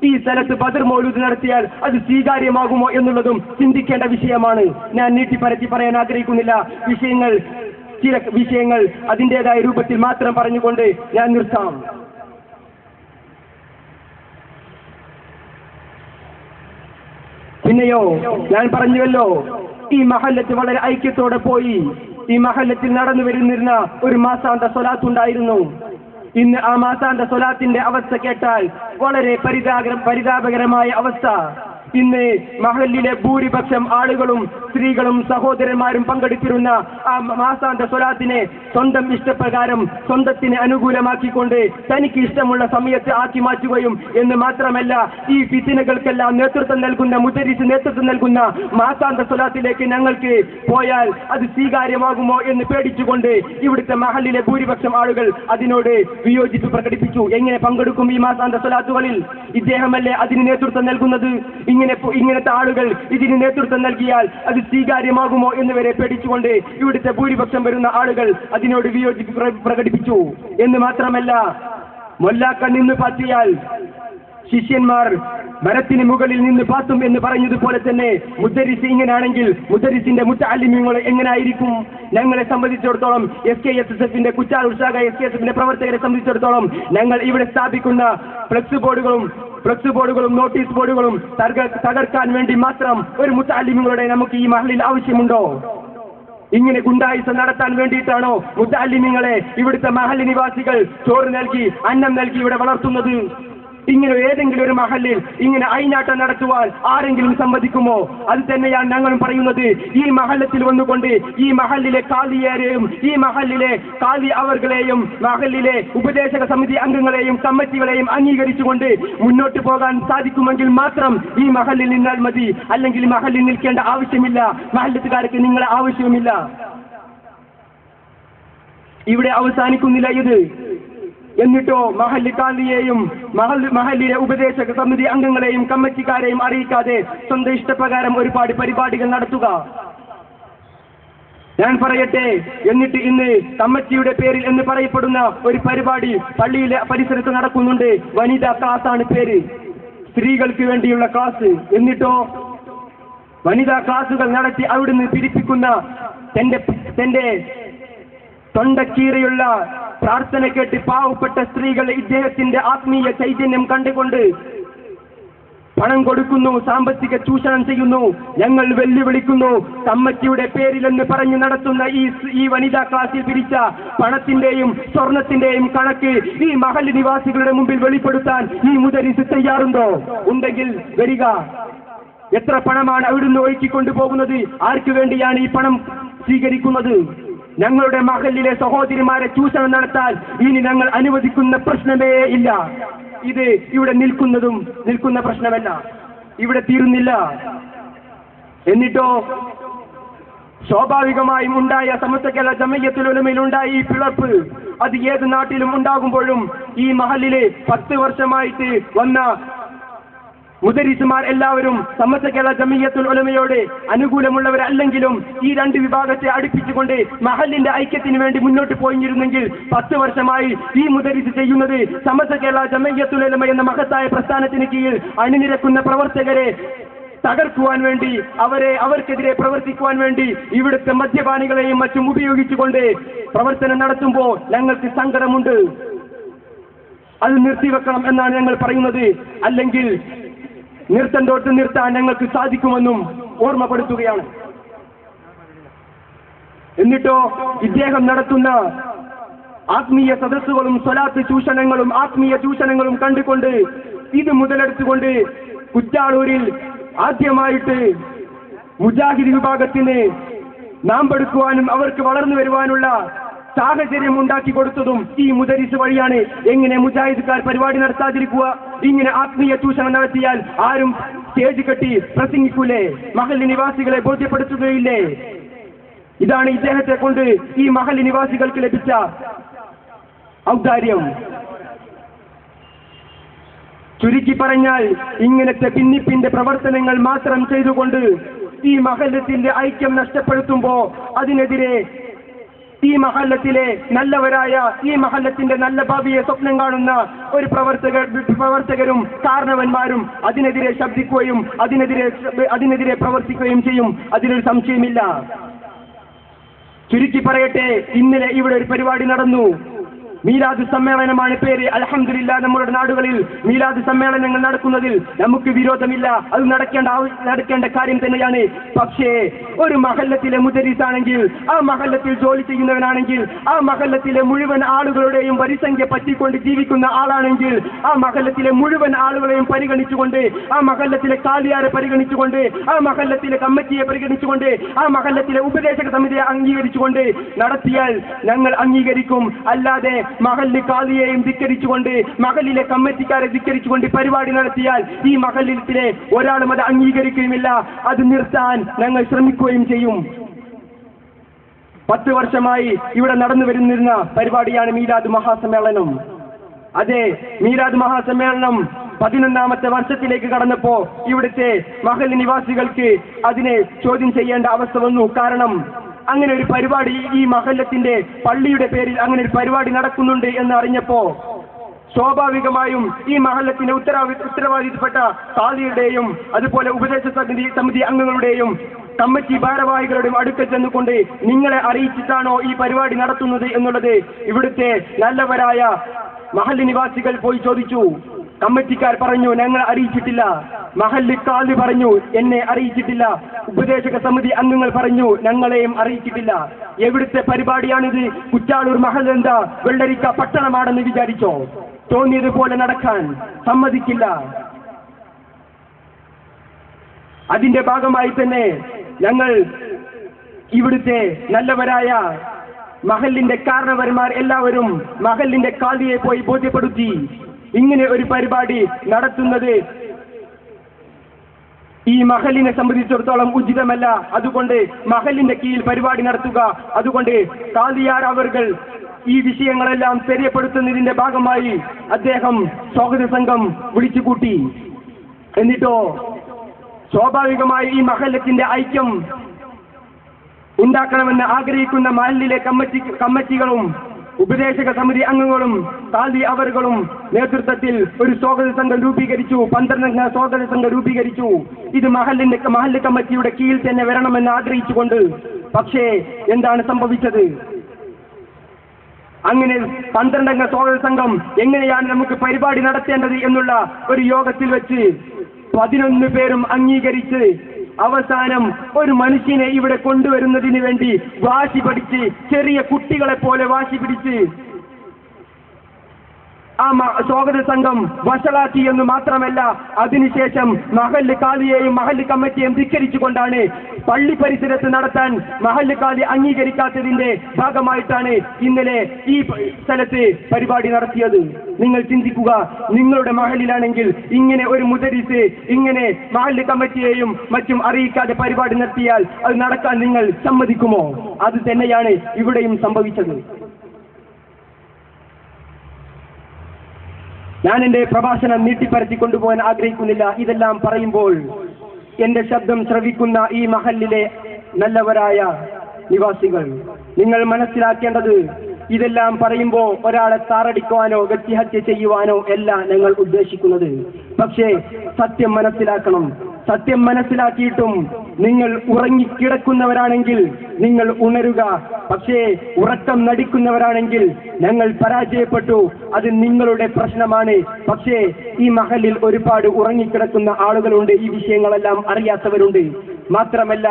ഈ സ്ഥലത്ത് ബദർ മൗലൂദ് നടത്തിയാൽ അത് സ്വീകാര്യമാകുമോ എന്നുള്ളതും ചിന്തിക്കേണ്ട വിഷയമാണ്. ഞാൻ നീട്ടിപ്പരത്തി പറയാൻ ആഗ്രഹിക്കുന്നില്ല. ചില വിഷയങ്ങൾ അതിൻ്റെതായ രൂപത്തിൽ മാത്രം പറഞ്ഞുകൊണ്ട് ഞാൻ നിർത്താം. പിന്നെയോ ഞാൻ പറഞ്ഞുവല്ലോ, ഈ മഹല്ലത്ത് വളരെ ഐക്യത്തോടെ പോയി ഈ മഹല്ലത്തിൽ നടന്നു വരുന്നിരുന്ന ഒരു മാസാന്ത സ്വലാത്ത് ഉണ്ടായിരുന്നു. ഇന്ന് ആ മാസാന്ത സ്വലാത്തിന്റെ അവസ്ഥ കേട്ടാൽ വളരെ പരിതാപകരമായ അവസ്ഥ. ഇന്ന് മഹല്ലിലെ ഭൂരിപക്ഷം ആളുകളും സ്ത്രീകളും സഹോദരന്മാരും പങ്കെടുത്തിരുന്ന ആ മാസാന്ത സ്വലാത്തിനെ സ്വന്തം ഇഷ്ടപ്രകാരം സ്വന്തത്തിന് അനുകൂലമാക്കിക്കൊണ്ട് തനിക്ക് ഇഷ്ടമുള്ള സമയത്ത് ആക്കി മാറ്റുകയും എന്ന് മാത്രമല്ല, ഈ ഫിത്നകൾക്കെല്ലാം നേതൃത്വം നൽകുന്ന മാസാന്ത സ്വലാത്തിലേക്ക് ഞങ്ങൾക്ക് പോയാൽ അത് സ്വീകാര്യമാകുമോ എന്ന് പേടിച്ചുകൊണ്ട് ഇവിടുത്തെ മഹല്ലിലെ ഭൂരിപക്ഷം ആളുകൾ അതിനോട് വിയോജിപ്പ് പ്രകടിപ്പിച്ചു. എങ്ങനെ പങ്കെടുക്കും ഈ മാസാന്ത സ്വലാത്തുകളിൽ? ഇദ്ദേഹമല്ലേ അതിന് നേതൃത്വം നൽകുന്നത്? ഇങ്ങനത്തെ ആളുകൾ ഇതിന് നേതൃത്വം നൽകിയാൽ അത് സ്വീകാര്യമാകുമോ എന്നുവരെ പേടിച്ചുകൊണ്ട് ഇവിടുത്തെ ഭൂരിപക്ഷം വരുന്ന ആളുകൾ അതിനോട് വിയോജിപ്പ് പ്രകടിപ്പിച്ചു. എന്ന് മാത്രമല്ല, മൊല്ലാക്കൾ നിന്ന് പാറ്റിയാൽ ശിഷ്യന്മാർ മരത്തിന് മുകളിൽ നിന്ന് പാത്തും എന്ന് പറഞ്ഞതുപോലെ തന്നെ മുദരിസ് ഇങ്ങനെയാണെങ്കിൽ മുദരിസിന്റെ മുത്തഅല്ലിമീങ്ങൾ എങ്ങനെയായിരിക്കും? ഞങ്ങളെ സംബന്ധിച്ചിടത്തോളം SKSSF-ന്റെ കുറ്റാൽ ഉത്സാഹ SKSF-ന്റെ പ്രവർത്തകരെ സംബന്ധിച്ചിടത്തോളം ഞങ്ങൾ ഇവിടെ സ്ഥാപിക്കുന്ന ഫ്ലെക്സ് ബോർഡുകളും നോട്ടീസ് ബോർഡുകളും തകർക്കാൻ വേണ്ടി മാത്രം ഒരു മുത്തഅല്ലിമീങ്ങളുടെ നമുക്ക് ഈ മഹലിൽ ആവശ്യമുണ്ടോ? ഇങ്ങനെ ഗുണ്ടായിസം നടത്താൻ വേണ്ടിയിട്ടാണോ മുത്തഅല്ലിമീങ്ങളെ ഇവിടുത്തെ മഹൽ നിവാസികൾ ചോറ് നൽകി അന്നം നൽകി ഇവിടെ വളർത്തുന്നത്? ഇങ്ങനെ ഏതെങ്കിലും ഒരു മഹലിൽ ഇങ്ങനെ അയിനാട്ടം നടത്തുവാൻ ആരെങ്കിലും സമ്മതിക്കുമോ? അത് തന്നെയാണ് ഞങ്ങളും പറയുന്നത്. ഈ മഹല്ലത്തിൽ വന്നുകൊണ്ട് ഈ മഹലിലെ കാലിയേരെയും ഈ മഹലിലെ കാലി അവർകളെയും മഹലിലെ ഉപദേശക സമിതി അംഗങ്ങളെയും കമ്മിറ്റികളെയും അംഗീകരിച്ചുകൊണ്ട് മുന്നോട്ട് പോകാൻ സാധിക്കുമെങ്കിൽ മാത്രം ഈ മഹലിൽ നിന്നാൽ മതി. അല്ലെങ്കിൽ മഹലിൽ നിൽക്കേണ്ട ആവശ്യമില്ല. മഹല്ലത്തുകാർക്ക് നിങ്ങളെ ആവശ്യവുമില്ല. ഇവിടെ അവസാനിക്കുന്നില്ല ഇത്. എന്നിട്ടോ മഹല്ല് കാലിയെയും മഹല്ലിലെ ഉപദേശക സമിതി അംഗങ്ങളെയും കമ്മിറ്റിക്കാരെയും അറിയിക്കാതെ സ്വന്തം ഇഷ്ടപ്രകാരം ഒരുപാട് പരിപാടികൾ നടത്തുക. ഞാൻ പറയട്ടെ, എന്നിട്ട് ഇന്ന് കമ്മിറ്റിയുടെ പേരിൽ എന്ന് പറയപ്പെടുന്ന ഒരു പരിപാടി പള്ളിയിലെ പരിസരത്ത് നടക്കുന്നുണ്ട്. വനിതാ ക്ലാസ് ആണ് പേര്, സ്ത്രീകൾക്ക് വേണ്ടിയുള്ള ക്ലാസ്. എന്നിട്ടോ വനിതാ ക്ലാസുകൾ നടത്തി അവിടുന്ന് പിരിപ്പിക്കുന്ന തന്റെ തൊണ്ടക്കീറയുള്ള പ്രാർത്ഥന കേട്ട് പാവപ്പെട്ട സ്ത്രീകൾ ഇദ്ദേഹത്തിന്റെ ആത്മീയ ചൈതന്യം കണ്ടുകൊണ്ട് പണം കൊടുക്കുന്നു, സാമ്പത്തിക ചൂഷണം ചെയ്യുന്നു. ഞങ്ങൾ വെല്ലുവിളിക്കുന്നു, കമ്മിറ്റിയുടെ പേരിലെന്ന് പറഞ്ഞു നടത്തുന്ന ഈ വനിതാ ക്ലാസ്സിൽ പിരിച്ച പണത്തിന്റെയും സ്വർണത്തിന്റെയും കണക്ക് ഈ മഹല്ല് നിവാസികളുടെ മുമ്പിൽ വെളിപ്പെടുത്താൻ ഈ മുദരിസ് തയ്യാറുണ്ടോ? ഉണ്ടെങ്കിൽ വരിക. എത്ര പണമാണ് അവിടുന്ന് ഒഴുക്കിക്കൊണ്ടു പോകുന്നത്? ആർക്കു വേണ്ടിയാണ് ഈ പണം സ്വീകരിക്കുന്നത്? ഞങ്ങളുടെ മഹല്ലിലെ സഹോദരിമാരെ ചൂഷണം നടത്താൻ ഇനി ഞങ്ങൾ അനുവദിക്കുന്ന പ്രശ്നമേ ഇല്ല. ഇത് ഇവിടെ നിൽക്കുന്ന പ്രശ്നമല്ല, ഇവിടെ തീരുന്നില്ല. എന്നിട്ടോ സ്വാഭാവികമായും ഉണ്ടായ സമസ്ത കേരള ജമഇയ്യത്തുൽ ഉലമയിൽ ഉണ്ടായ ഈ പിളർപ്പ് അത് ഏത് നാട്ടിലും ഉണ്ടാകുമ്പോഴും ഈ മഹല്ലിലെ 10 വർഷമായിട്ട് വന്ന മുദരിസുമാർ എല്ലാവരും സമസ്ത കേരള ജമഇയ്യത്തുൽ ഉലമയോട് അനുകൂലമുള്ളവരല്ലെങ്കിലും ഈ രണ്ട് വിഭാഗത്തെ അടുപ്പിച്ചുകൊണ്ട് മഹല്ലിന്റെ ഐക്യത്തിന് വേണ്ടി മുന്നോട്ട് പോയിരുന്നെങ്കിൽ 10 വർഷമായി ഈ മുദരിസ് ചെയ്യുന്നത് സമസ്ത കേരള ജമഇയ്യത്തുൽ ഉലമ എന്ന മഹത്തായ പ്രസ്ഥാനത്തിന് കീഴിൽ അണിനിരക്കുന്ന പ്രവർത്തകരെ തകർക്കുവാൻ വേണ്ടി, അവർക്കെതിരെ പ്രവർത്തിക്കുവാൻ വേണ്ടി ഇവിടുത്തെ മദ്യപാനികളെയും മറ്റും ഉപയോഗിച്ചുകൊണ്ട് പ്രവർത്തനം നടത്തുമ്പോൾ ഞങ്ങൾക്ക് സങ്കടമുണ്ട്. അത് നിർത്തിവെക്കണം എന്നാണ് ഞങ്ങൾ പറയുന്നത്. അല്ലെങ്കിൽ നിർത്തേണ്ടോട്ട് നിർത്താൻ ഞങ്ങൾക്ക് സാധിക്കുമെന്നും ഓർമ്മപ്പെടുത്തുകയാണ്. എന്നിട്ടോ ഇദ്ദേഹം നടത്തുന്ന ആത്മീയ സദസ്സുകളും സ്വലാത്ത് ചൂഷണങ്ങളും ആത്മീയ ചൂഷണങ്ങളും കണ്ടുകൊണ്ട് ഇത് മുതലെടുത്തുകൊണ്ട് കുറ്റാളൂരിൽ ആദ്യമായിട്ട് മുജാഹിദ് വിഭാഗത്തിന് നാമ്പെടുക്കുവാനും അവർക്ക് വളർന്നു വരുവാനുള്ള സാഹചര്യം ഉണ്ടാക്കി കൊടുത്തതും ഈ മുദരിസ് വഴിയാണ്. എങ്ങനെ മുജാഹിദുകാർ പരിപാടി നടത്താതിരിക്കുക? ഇങ്ങനെ ആത്മീയ ചൂഷണം നടത്തിയാൽ ആരും സ്റ്റേജ് കെട്ടി പ്രസംഗിക്കൂലേ? മഹല്ല് നിവാസികളെ ബോധ്യപ്പെടുത്തുകയില്ലേ? ഇതാണ് ഇദ്ദേഹത്തെ കൊണ്ട് ഈ മഹല്ല് നിവാസികൾക്ക് ലഭിച്ച ഔദാര്യം. ചുരുക്കി പറഞ്ഞാൽ ഇങ്ങനത്തെ ഭിന്നിപ്പിന്റെ പ്രവർത്തനങ്ങൾ മാത്രം ചെയ്തുകൊണ്ട് ഈ മഹല്ലത്തിന്റെ ഐക്യം നഷ്ടപ്പെടുത്തുമ്പോ അതിനെതിരെ ഈ മഹല്ലത്തിലെ നല്ലവരായ ഈ മഹല്ലത്തിന്റെ നല്ല ഭാവിയെ സ്വപ്നം കാണുന്ന ഒരു പ്രവർത്തകരും കാരണവന്മാരും അതിനെതിരെ ശബ്ദിക്കുകയും അതിനെതിരെ പ്രവർത്തിക്കുകയും ചെയ്യും. അതിലൊരു സംശയമില്ല. ചുരുക്കി പറയട്ടെ, ഇന്നലെ ഇവിടെ ഒരു പരിപാടി നടന്നു. മീലാദ് സമ്മേളനമാണ് പേര്. അൽഹംദുലില്ലാ, നമ്മുടെ നാടുകളിൽ മീലാദ് സമ്മേളനങ്ങൾ നടക്കുന്നതിൽ നമുക്ക് വിരോധമില്ല. അത് നടക്കേണ്ട കാര്യം തന്നെയാണ്. പക്ഷേ ഒരു മഹല്ലത്തിലെ മുദരിസാണെങ്കിൽ, ആ മഹല്ലത്തിൽ ജോലി ചെയ്യുന്നവനാണെങ്കിൽ, ആ മഹല്ലത്തിലെ മുഴുവൻ ആളുകളുടെയും വരിസംഖ്യ പറ്റിക്കൊണ്ട് ജീവിക്കുന്ന ആളാണെങ്കിൽ, ആ മഹല്ലത്തിലെ മുഴുവൻ ആളുകളെയും പരിഗണിച്ചുകൊണ്ട്, ആ മഹല്ലത്തിലെ കാലിയാരെ പരിഗണിച്ചുകൊണ്ട്, ആ മഹല്ലത്തിലെ കമ്മിറ്റിയെ പരിഗണിച്ചുകൊണ്ട്, ആ മഹല്ലത്തിലെ ഉപദേശക സമിതിയെ അംഗീകരിച്ചുകൊണ്ട് നടത്തിയാൽ ഞങ്ങൾ അംഗീകരിക്കും. അല്ലാതെ മഹല്ല് കാലിയെയും ധിക്കരിച്ചുകൊണ്ട്, മഹല്ലിലെ കമ്മിറ്റിക്കാരെ ധിക്കരിച്ചുകൊണ്ട് പരിപാടി നടത്തിയാൽ ഈ മഹല്ലിലെ ഒരാളും അത് അംഗീകരിക്കുകയുമില്ല. അത് നിർത്താൻ ഞങ്ങൾ ശ്രമിക്കുകയും ചെയ്യും. 10 വർഷമായി ഇവിടെ നടന്നു വരുന്നിരുന്ന പരിപാടിയാണ് മീലാദ് മഹാസമ്മേളനം. അതെ, മീലാദ് മഹാസമ്മേളനം 11ാമത്തെ വർഷത്തിലേക്ക് കടന്നപ്പോ ഇവിടുത്തെ മഹല്ല് നിവാസികൾക്ക് അതിനെ ചോദ്യം ചെയ്യേണ്ട അവസ്ഥ വന്നു. കാരണം അങ്ങനെ ഒരു പരിപാടി ഈ മഹല്ലത്തിന്റെ പള്ളിയുടെ പേരിൽ അങ്ങനെ ഒരു പരിപാടി നടക്കുന്നുണ്ട് എന്ന് അറിഞ്ഞപ്പോ സ്വാഭാവികമായും ഈ മഹല്ലത്തിന്റെ ഉത്തരവാദിത്തപ്പെട്ട ഖാദിയുടെയും അതുപോലെ ഉപദേശ സമിതി അംഗങ്ങളുടെയും കമ്മിറ്റി ഭാരവാഹികളുടെയും അടുക്കൽ ചെന്നുകൊണ്ട് നിങ്ങളെ അറിയിച്ചിട്ടാണോ ഈ പരിപാടി നടത്തുന്നത് എന്നുള്ളത് ഇവിടുത്തെ നല്ലവരായ മഹല്ല് നിവാസികൾ പോയി ചോദിച്ചു. കമ്മിറ്റിക്കാർ പറഞ്ഞു ഞങ്ങൾ അറിയിച്ചിട്ടില്ല. മഹല്ല് ഖാദി പറഞ്ഞു എന്നെ അറിയിച്ചിട്ടില്ല. ഉപദേശക സമിതി അംഗങ്ങൾ പറഞ്ഞു ഞങ്ങളെയും അറിയിച്ചിട്ടില്ല. എവിടുത്തെ പരിപാടിയാണിത്? കുറ്റാളൂർ മഹല്ല് എന്താ വെള്ളരിക്ക പട്ടണമാണെന്ന് വിചാരിച്ചോ? തോന്നിയതുപോലെ നടക്കാൻ സമ്മതിക്കില്ല. അതിന്റെ ഭാഗമായി തന്നെ ഞങ്ങൾ ഇവിടുത്തെ നല്ലവരായ മഹല്ലിന്റെ കാരണവന്മാർ എല്ലാവരും മഹല്ലിന്റെ ഖാദിയെ പോയി ബോധ്യപ്പെടുത്തി. ഇങ്ങനെ ഒരു പരിപാടി നടത്തുന്നത് ഈ മഹല്ലിനെ സംബന്ധിച്ചിടത്തോളം ഉചിതമല്ല. അതുകൊണ്ട് മഹല്ലിന്റെ കീഴിൽ പരിപാടി നടത്തുക. അതുകൊണ്ട് ഖാദിയാർ അവർകൾ ഈ വിഷയങ്ങളെല്ലാം തെര്യപ്പെടുത്തുന്നതിന്റെ ഭാഗമായി അദ്ദേഹം സ്വാഗത സംഘം വിളിച്ചുകൂട്ടി. എന്നിട്ടോ സ്വാഭാവികമായി ഈ മഹല്ലത്തിന്റെ ഐക്യം ഉണ്ടാക്കണമെന്ന് ആഗ്രഹിക്കുന്ന മഹല്ലിലെ കമ്മിറ്റികളും ഉപദേശക സമിതി അംഗങ്ങളും ഖാദി അവറുകളും നേതൃത്വത്തിൽ ഒരു സ്വാഗത സംഘം രൂപീകരിച്ചു. 12 അംഗ സ്വാഗത സംഘം രൂപീകരിച്ചു. ഇത് മഹല്ല് കമ്മിറ്റിയുടെ കീഴിൽ തന്നെ വരണമെന്ന് ആഗ്രഹിച്ചുകൊണ്ട്. പക്ഷേ എന്താണ് സംഭവിച്ചത്? അങ്ങനെ 12 അംഗ സ്വാഗത സംഘം എങ്ങനെയാണ് നമുക്ക് പരിപാടി നടത്തേണ്ടത് എന്നുള്ള ഒരു യോഗത്തിൽ വെച്ച് 11 പേരും അംഗീകരിച്ച് അവസാനം ഒരു മനുഷ്യനെ ഇവിടെ കൊണ്ടുവരുന്നതിന് വേണ്ടി വാശി പിടിച്ച്, ചെറിയ കുട്ടികളെ പോലെ വാശി പിടിച്ച് ആ സ്വാഗത സംഘം വഷളാക്കി എന്ന് മാത്രമല്ല, അതിനുശേഷം മഹല്ല് ഖാദിയെയും മഹല്ല് കമ്മിറ്റിയെയും ധിക്കരിച്ചുകൊണ്ടാണ് പള്ളി പരിസരത്ത് നടത്താൻ മഹല്ല് ഖാദി അംഗീകരിക്കാത്തതിന്റെ ഭാഗമായിട്ടാണ് ഇന്നലെ ഈ സ്ഥലത്ത് പരിപാടി നടത്തിയത്. നിങ്ങൾ ചിന്തിക്കുക, നിങ്ങളുടെ മഹല്ലിലാണെങ്കിൽ ഇങ്ങനെ ഒരു മുദരിസ് ഇങ്ങനെ മഹല്ല് കമ്മിറ്റിയെയും മറ്റും അറിയിക്കാതെ പരിപാടി നടത്തിയാൽ അത് നടക്കാൻ നിങ്ങൾ സമ്മതിക്കുമോ? അത് തന്നെയാണ് ഇവിടെയും സംഭവിച്ചത്. ഞാൻ എന്റെ പ്രഭാഷണം നീട്ടിപ്പരത്തി കൊണ്ടുപോകാൻ ആഗ്രഹിക്കുന്നില്ല. ഇതെല്ലാം പറയുമ്പോൾ എന്റെ ശബ്ദം ശ്രവിക്കുന്ന ഈ മഹല്ലിലെ നല്ലവരായ നിവാസികൾ, നിങ്ങൾ മനസ്സിലാക്കേണ്ടത്, ഇതെല്ലാം പറയുമ്പോൾ ഒരാളെ താറടിക്കുവാനോ വ്യക്തിഹത്യ ചെയ്യുവാനോ അല്ല ഞങ്ങൾ ഉദ്ദേശിക്കുന്നത്. പക്ഷേ സത്യം മനസ്സിലാക്കണം. സത്യം മനസ്സിലാക്കിയിട്ടും നിങ്ങൾ ഉറങ്ങിക്കിടക്കുന്നവരാണെങ്കിൽ നിങ്ങൾ ഉണരുക. പക്ഷേ ഉറക്കം നടിക്കുന്നവരാണെങ്കിൽ ഞങ്ങൾ പരാജയപ്പെട്ടു, അത് നിങ്ങളുടെ പ്രശ്നമാണ്. പക്ഷേ ഈ മഹലിൽ ഒരുപാട് ഉറങ്ങിക്കിടക്കുന്ന ആളുകളുണ്ട്, ഈ വിഷയങ്ങളെല്ലാം അറിയാത്തവരുണ്ട്. മാത്രമല്ല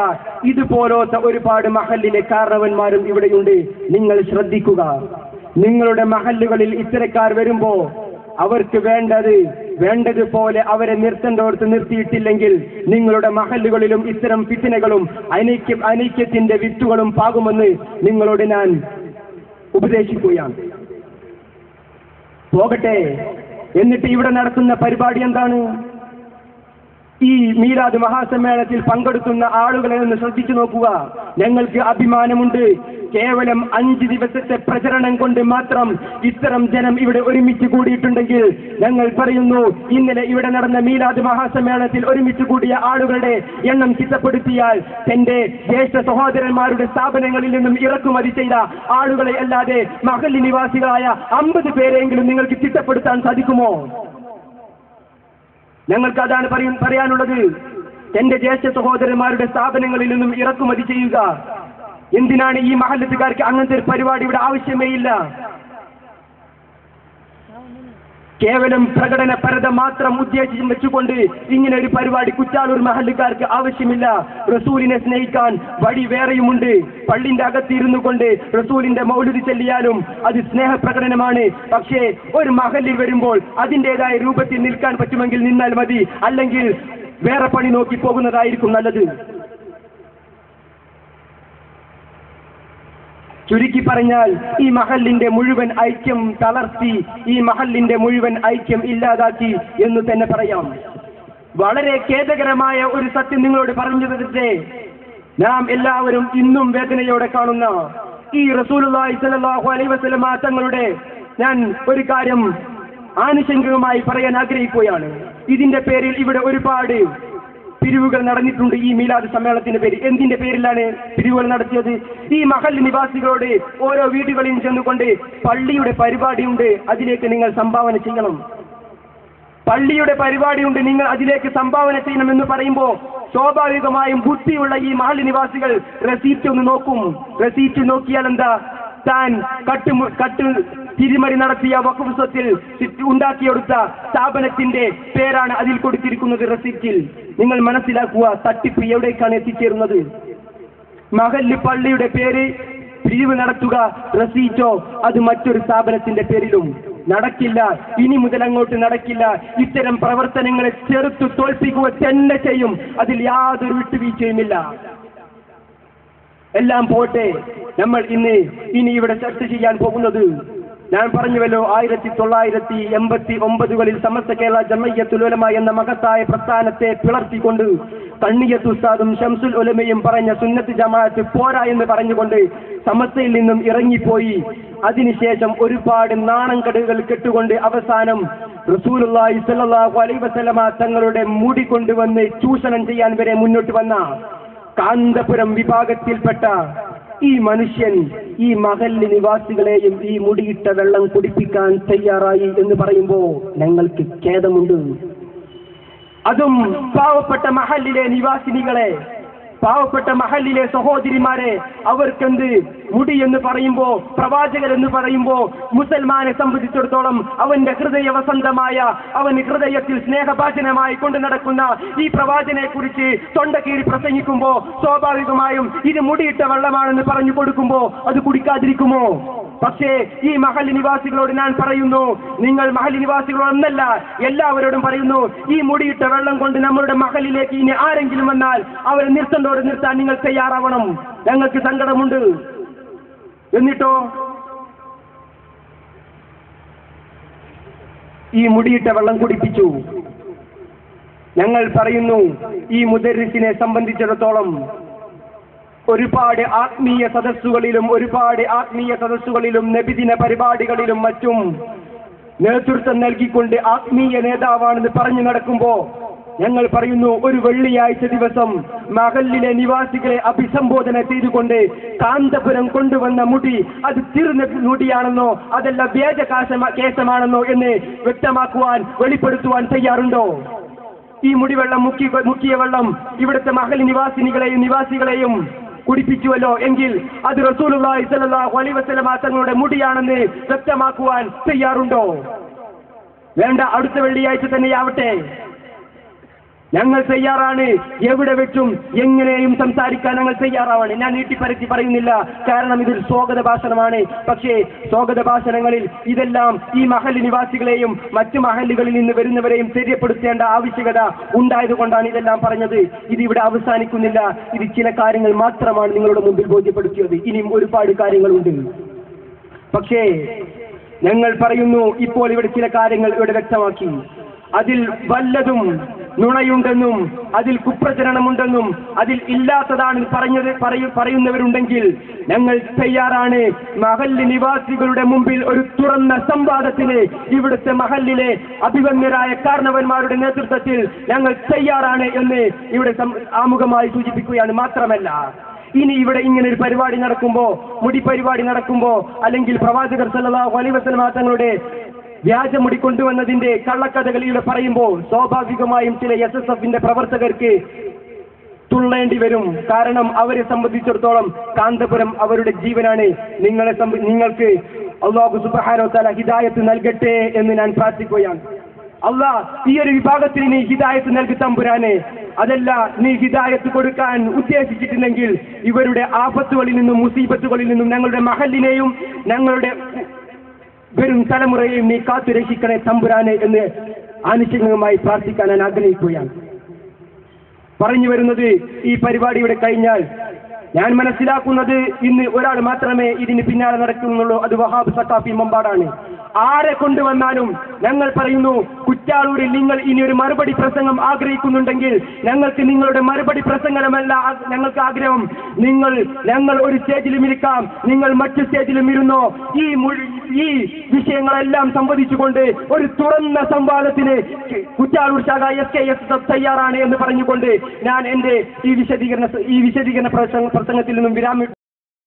ഇതുപോലത്തെ ഒരുപാട് മഹല്ലിലെ കാരണവന്മാരും ഇവിടെയുണ്ട്. നിങ്ങൾ ശ്രദ്ധിക്കുക. നിങ്ങളുടെ മഹല്ലുകളിൽ ഇത്തരക്കാർ വരുമ്പോ അവർക്ക് വേണ്ടതുപോലെ അവരെ നിർത്തേണ്ടോടത്ത് നിർത്തിയിട്ടില്ലെങ്കിൽ നിങ്ങളുടെ മഹല്ലുകളിലും ഇത്തരം ഫിത്നകളും അനൈക്യത്തിന്റെ വിത്തുകളും പാകുമെന്ന് നിങ്ങളോട് ഞാൻ ഉപദേശിക്കുകയാണ്. പോകട്ടെ. എന്നിട്ട് ഇവിടെ നടക്കുന്ന പരിപാടി എന്താണ്? ഈ മീലാദ് മഹാസമ്മേളനത്തിൽ പങ്കെടുക്കുന്ന ആളുകളെ ഒന്ന് ശ്രദ്ധിച്ചു നോക്കുക. ഞങ്ങൾക്ക് അഭിമാനമുണ്ട്. കേവലം 5 ദിവസത്തെ പ്രചരണം കൊണ്ട് മാത്രം ഇത്തരം ജനം ഇവിടെ ഒരുമിച്ച് കൂടിയിട്ടുണ്ടെങ്കിൽ ഞങ്ങൾ പറയുന്നു, ഇന്നലെ ഇവിടെ നടന്ന മീലാദ് മഹാസമ്മേളനത്തിൽ ഒരുമിച്ച് കൂടിയ ആളുകളുടെ എണ്ണം ചിട്ടപ്പെടുത്തിയാൽ തന്റെ ജ്യേഷ്ഠ സഹോദരന്മാരുടെ സ്ഥാപനങ്ങളിൽ നിന്നും ഇറക്കുമതി ചെയ്ത ആളുകളെ അല്ലാതെ മഹല്ല് നിവാസികളായ 50 പേരെങ്കിലും നിങ്ങൾക്ക് ചിട്ടപ്പെടുത്താൻ സാധിക്കുമോ? ഞങ്ങൾക്ക് അതാണ് പറയാനുള്ളത്. എന്റെ ജ്യേഷ്ഠ സഹോദരന്മാരുടെ സ്ഥാപനങ്ങളിൽ നിന്നും ഇറക്കുമതി ചെയ്യുക. എന്തിനാണ് ഈ മഹല്ലത്തുകാർക്ക് അങ്ങനത്തെ ഒരു പരിപാടി ഇവിടെ ആവശ്യമേ ഇല്ല. കേവലം പ്രകടനപരത മാത്രം ഉദ്ദേശിച്ച് വെച്ചുകൊണ്ട് ഇങ്ങനെ ഒരു പരിപാടി കുറ്റാലൂർ മഹല്ലുകാർക്ക് ആവശ്യമില്ല. റസൂലിനെ സ്നേഹിക്കാൻ വഴി വേറെയുമുണ്ട്. പള്ളിന്റെ അകത്തിരുന്നു കൊണ്ട് റസൂലിന്റെ മൗലിദ് ചൊല്ലിയാലും അത് സ്നേഹപ്രകടനമാണ്. പക്ഷേ ഒരു മഹല്ലിൽ വരുമ്പോൾ അതിൻ്റെതായ രൂപത്തിൽ നിൽക്കാൻ പറ്റുമെങ്കിൽ നിന്നാൽ മതി, അല്ലെങ്കിൽ വേറെ പണി നോക്കി പോകുന്നതായിരിക്കും നല്ലത്. ചുരുക്കി പറഞ്ഞാൽ ഈ മഹല്ലിന്റെ മുഴുവൻ ഐക്യം തളർത്തി, ഈ മഹല്ലിന്റെ മുഴുവൻ ഐക്യം ഇല്ലാതാക്കി എന്ന് തന്നെ പറയാം. വളരെ ഖേദകരമായ ഒരു സത്യം നിങ്ങളോട് പറഞ്ഞു തരട്ടെ. നാം എല്ലാവരും ഇന്നും വേദനയോടെ കാണുന്ന ഈ റസൂലുള്ളാഹി സ്വല്ലല്ലാഹു അലൈഹി വസല്ലം തങ്ങളുടെ ഞാൻ ഒരു കാര്യം ആനുഷംഗികമായി പറയാൻ ആഗ്രഹിക്കുകയാണ്. ഇതിന്റെ പേരിൽ ഇവിടെ ഒരുപാട് പിരിവുകൾ നടന്നിട്ടുണ്ട് ഈ മീലാദ് സമ്മേളനത്തിന്റെ പേര്. എന്തിന്റെ പേരിലാണ് പിരിവുകൾ നടത്തിയത്? ഈ മഹല്ല് നിവാസികളോട് ഓരോ വീടുകളിലും ചെന്നുകൊണ്ട് പള്ളിയുടെ പരിപാടിയുണ്ട്, അതിലേക്ക് നിങ്ങൾ സംഭാവന ചെയ്യണം, പള്ളിയുടെ പരിപാടിയുണ്ട്, നിങ്ങൾ അതിലേക്ക് സംഭാവന ചെയ്യണമെന്ന് പറയുമ്പോൾ സ്വാഭാവികമായും ബുദ്ധിയുള്ള ഈ മഹല്ല് നിവാസികൾ റെസീറ്റ് ഒന്ന് നോക്കും. റെസീറ്റ് നോക്കിയാൽ എന്താ? താൻ കട്ട് തിരിമറി നടത്തിയ വഖഫ് സ്വത്തിൽ ഉണ്ടാക്കിയെടുത്ത സ്ഥാപനത്തിന്റെ പേരാണ് അതിൽ കൊടുത്തിരിക്കുന്നത് റെസീറ്റിൽ. നിങ്ങൾ മനസ്സിലാക്കുക, തട്ടിപ്പ് എവിടേക്കാണ് എത്തിച്ചേരുന്നത്. മഹല്ല് പള്ളിയുടെ പേര് പിരിവ് നടത്തുക, റെസീറ്റോ അത് മറ്റൊരു സ്ഥാപനത്തിന്റെ പേരിലും നടക്കില്ല. ഇനി മുതൽ അങ്ങോട്ട് നടക്കില്ല. ഇത്തരം പ്രവർത്തനങ്ങളെ ചെറുത്തു തോൽപ്പിക്കുക തന്നെ ചെയ്യും. അതിൽ യാതൊരു വിട്ടുവീഴ്ചയുമില്ല. എല്ലാം പോട്ടെ, നമ്മൾ ഇനി ഇവിടെ ചർച്ച ചെയ്യാൻ പോകുന്നത്, ഞാൻ പറഞ്ഞുവല്ലോ 1989 സമസ്ത കേരള ജമഇയ്യത്തുൽ ഉലമ എന്ന മഹത്തായ പ്രസ്ഥാനത്തെ പിളർത്തിക്കൊണ്ട് കണ്ണിയത്ത് ഉസ്താദും ശംസുൽ ഉലമയും പറഞ്ഞ സുന്നത്ത് ജമാഅത്ത് പോരാ എന്ന് പറഞ്ഞുകൊണ്ട് സമസ്തയിൽ നിന്നും ഇറങ്ങിപ്പോയി. അതിനുശേഷം ഒരുപാട് നാണംകെടുകൾ കെട്ടുകൊണ്ട് അവസാനം റസൂലുള്ളാഹി സ്വല്ലല്ലാഹു അലൈഹി വസല്ലമ തങ്ങളുടെ മുടി കൊണ്ടുവന്ന് ചൂഷണം ചെയ്യാൻ വരെ മുന്നോട്ട് വന്ന കാന്തപുരം വിഭാഗത്തിൽപ്പെട്ട ഈ മനുഷ്യൻ ഈ മഹല്ല് നിവാസികളെയും ഈ മുടിയിട്ട വെള്ളം കുടിപ്പിക്കാൻ തയ്യാറായി എന്ന് പറയുമ്പോൾ ഞങ്ങൾക്ക് ഖേദമുണ്ട്. അതും പാവപ്പെട്ട മഹല്ലിലെ നിവാസിനികളെ, പാവപ്പെട്ട മഹല്ലിലെ സഹോദരിമാരെ. അവർക്കെന്ത് മുടി എന്ന് പറയുമ്പോ, പ്രവാചകൻ എന്ന് പറയുമ്പോ മുസൽമാനെ സംബന്ധിച്ചിടത്തോളം അവന്റെ ഹൃദയ വസന്തമായ, അവന് ഹൃദയത്തിൽ സ്നേഹഭാചനമായി കൊണ്ടു നടക്കുന്ന ഈ പ്രവാചകനെ കുറിച്ച് തൊണ്ടക്കീറി പ്രസംഗിക്കുമ്പോ സ്വാഭാവികമായും ഇത് മുടിയിട്ട വെള്ളമാണെന്ന് പറഞ്ഞു കൊടുക്കുമ്പോ അത് കുടിക്കാതിരിക്കുമോ? പക്ഷേ ഈ മഹല്ല് നിവാസികളോട് ഞാൻ പറയുന്നു, നിങ്ങൾ മഹല്ല് നിവാസികളോടൊന്നല്ല എല്ലാവരോടും പറയുന്നു, ഈ മുടിയിട്ട വെള്ളം കൊണ്ട് നമ്മളുടെ മഹല്ലിലേക്ക് ഇനി ആരെങ്കിലും വന്നാൽ അവരെ നിർത്താൻ നിങ്ങൾ തയ്യാറാവണം. ഞങ്ങൾക്ക് സങ്കടമുണ്ട്. എന്നിട്ടോ ഈ മുടിയിട്ട വെള്ളം കുടിപ്പിച്ചു. ഞങ്ങൾ പറയുന്നു, ഈ മുദർരിസിനെ സംബന്ധിച്ചിടത്തോളം ഒരുപാട് ആത്മീയ സദസ്സുകളിലും നബിദിന പരിപാടികളിലും മറ്റും നേതൃത്വം നൽകിക്കൊണ്ട് ആത്മീയ നേതാവാണെന്ന് പറഞ്ഞു നടക്കുമ്പോ ഞങ്ങൾ പറയുന്നു, ഒരു വെള്ളിയാഴ്ച ദിവസം മഹല്ലിലെ നിവാസികളെ അഭിസംബോധന ചെയ്തുകൊണ്ട് കാന്തപുരം കൊണ്ടുവന്ന മുടി അത് തീർന്ന മുടിയാണെന്നോ അതല്ല കേശമാണെന്നോ എന്ന് വ്യക്തമാക്കുവാൻ, വെളിപ്പെടുത്തുവാൻ തയ്യാറുണ്ടോ? ഈ മുടിവെള്ളം മുക്കിയ വെള്ളം ഇവിടുത്തെ മഹല്ല് നിവാസികളെയും കുടിപ്പിച്ചുവല്ലോ എങ്കിൽ അത് റസൂലുള്ളാഹി സ്വല്ലല്ലാഹു അലൈഹി വസല്ലം തങ്ങളുടെ മുടിയാണെന്ന് വ്യക്തമാക്കുവാൻ തയ്യാറുണ്ടോ? വേണ്ട, അടുത്ത വെള്ളിയാഴ്ച തന്നെയാവട്ടെ. ഞങ്ങൾ തയ്യാറാണ്. എവിടെ വെച്ചും എങ്ങനെയും സംസാരിക്കാൻ ഞങ്ങൾ തയ്യാറാവാണ്. ഞാൻ നീട്ടിപ്പരത്തി പറയുന്നില്ല, കാരണം ഇതൊരു സ്വാഗത ഭാഷണമാണ്. പക്ഷേ സ്വാഗത ഭാഷണങ്ങളിൽ ഇതെല്ലാം ഈ മഹല്ല് നിവാസികളെയും മറ്റു മഹല്ലുകളിൽ നിന്ന് വരുന്നവരെയും തെര്യപ്പെടുത്തേണ്ട ആവശ്യകത ഉണ്ടായതുകൊണ്ടാണ് ഇതെല്ലാം പറഞ്ഞത്. ഇതിവിടെ അവസാനിക്കുന്നില്ല. ഇത് ചില കാര്യങ്ങൾ മാത്രമാണ് നിങ്ങളുടെ മുമ്പിൽ ബോധ്യപ്പെടുത്തിയത്. ഇനിയും ഒരുപാട് കാര്യങ്ങളുണ്ട്. പക്ഷേ ഞങ്ങൾ പറയുന്നു, ഇപ്പോൾ ഇവിടെ ചില കാര്യങ്ങൾ ഇവിടെ വ്യക്തമാക്കി. അതിൽ വല്ലതും നുണയുണ്ടെന്നും അതിൽ കുപ്രചരണമുണ്ടെന്നും അതിൽ ഇല്ലാത്തതാണ് പറയുന്നവരുണ്ടെങ്കിൽ ഞങ്ങൾ തയ്യാറാണ്. മഹല്ല് നിവാസികളുടെ മുമ്പിൽ ഒരു തുറന്ന സംവാദത്തിന് ഇവിടുത്തെ മഹല്ലിലെ അഭിമന്യരായ കാരണവന്മാരുടെ നേതൃത്വത്തിൽ ഞങ്ങൾ തയ്യാറാണ് എന്ന് ഇവിടെ ആമുഖമായി സൂചിപ്പിക്കുകയാണ്. മാത്രമല്ല, ഇനി ഇവിടെ ഇങ്ങനെ ഒരു പരിപാടി നടക്കുമ്പോ, മുടി പരിപാടി നടക്കുമ്പോ, അല്ലെങ്കിൽ പ്രവാചകർ സല്ലല്ലാഹു അലൈഹി വസല്ലം തങ്ങളുടെ വ്യാജമുടി കൊണ്ടുവന്നതിന്റെ കള്ളക്കഥകളിലൂടെ പറയുമ്പോൾ സ്വാഭാവികമായും ചില SSFന്റെ പ്രവർത്തകർക്ക് തുള്ളേണ്ടി വരും. കാരണം അവരെ സംബന്ധിച്ചിടത്തോളം കാന്തപുരം അവരുടെ ജീവനാണ്. നിങ്ങൾക്ക് അല്ലാഹു സുബ്ഹാനഹു വ തആല ഹിദായത്ത് നൽകട്ടെ എന്ന് ഞാൻ പ്രാർത്ഥിക്കുകയാണ്. അല്ലാഹ് ഈ ഒരു വിഭാഗത്തിന് നീ ഹിദായത്ത് നൽകി തമ്പുരാനെ. അതല്ല, നീ ഹിദായത്ത് കൊടുക്കാൻ ഉദ്ദേശിച്ചിട്ടുണ്ടെങ്കിൽ ഇവരുടെ ആപത്തുകളിൽ നിന്നും മുസീബത്തുകളിൽ നിന്നും ഞങ്ങളുടെ മഹല്ലിനെയും ഞങ്ങളുടെ വരും തലമുറയെയും നീ കാത്തുരക്ഷിക്കണേ തമ്പുരാനെ എന്ന് ആനുഷംഗികമായി പ്രാർത്ഥിക്കാൻ ഞാൻ ആഗ്രഹിക്കുകയാണ്. പറഞ്ഞു വരുന്നത്, ഈ പരിപാടിയുടെ കഴിഞ്ഞാൽ ഞാൻ മനസ്സിലാക്കുന്നത് ഇന്ന് ഒരാൾ മാത്രമേ ഇതിന് പിന്നാലെ നടക്കുന്നുള്ളൂ. അത് വഹാബ് സഖാഫി മമ്പാടാണ്. ആരെ കൊണ്ടുവന്നാലും ഞങ്ങൾ പറയുന്നു, കുറ്റാളൂരിൽ നിങ്ങൾ ഇനി ഒരു മറുപടി പ്രസംഗം ആഗ്രഹിക്കുന്നുണ്ടെങ്കിൽ ഞങ്ങൾക്ക് നിങ്ങളുടെ മറുപടി പ്രസംഗമല്ല ഞങ്ങൾക്ക് ആഗ്രഹം. ഞങ്ങൾ ഒരു സ്റ്റേജിലും ഇരിക്കാം, നിങ്ങൾ മറ്റു സ്റ്റേജിലും ഇരുന്നോ. ഈ വിഷയങ്ങളെല്ലാം സംവദിച്ചുകൊണ്ട് ഒരു തുറന്ന സംവാദത്തിന് കുറ്റാളൂർ ശാഖ SKSF തയ്യാറാണ് എന്ന് പറഞ്ഞുകൊണ്ട് ഞാൻ എന്റെ ഈ വിശദീകരണ പ്രസംഗത്തിൽ നിന്നും വിരാമം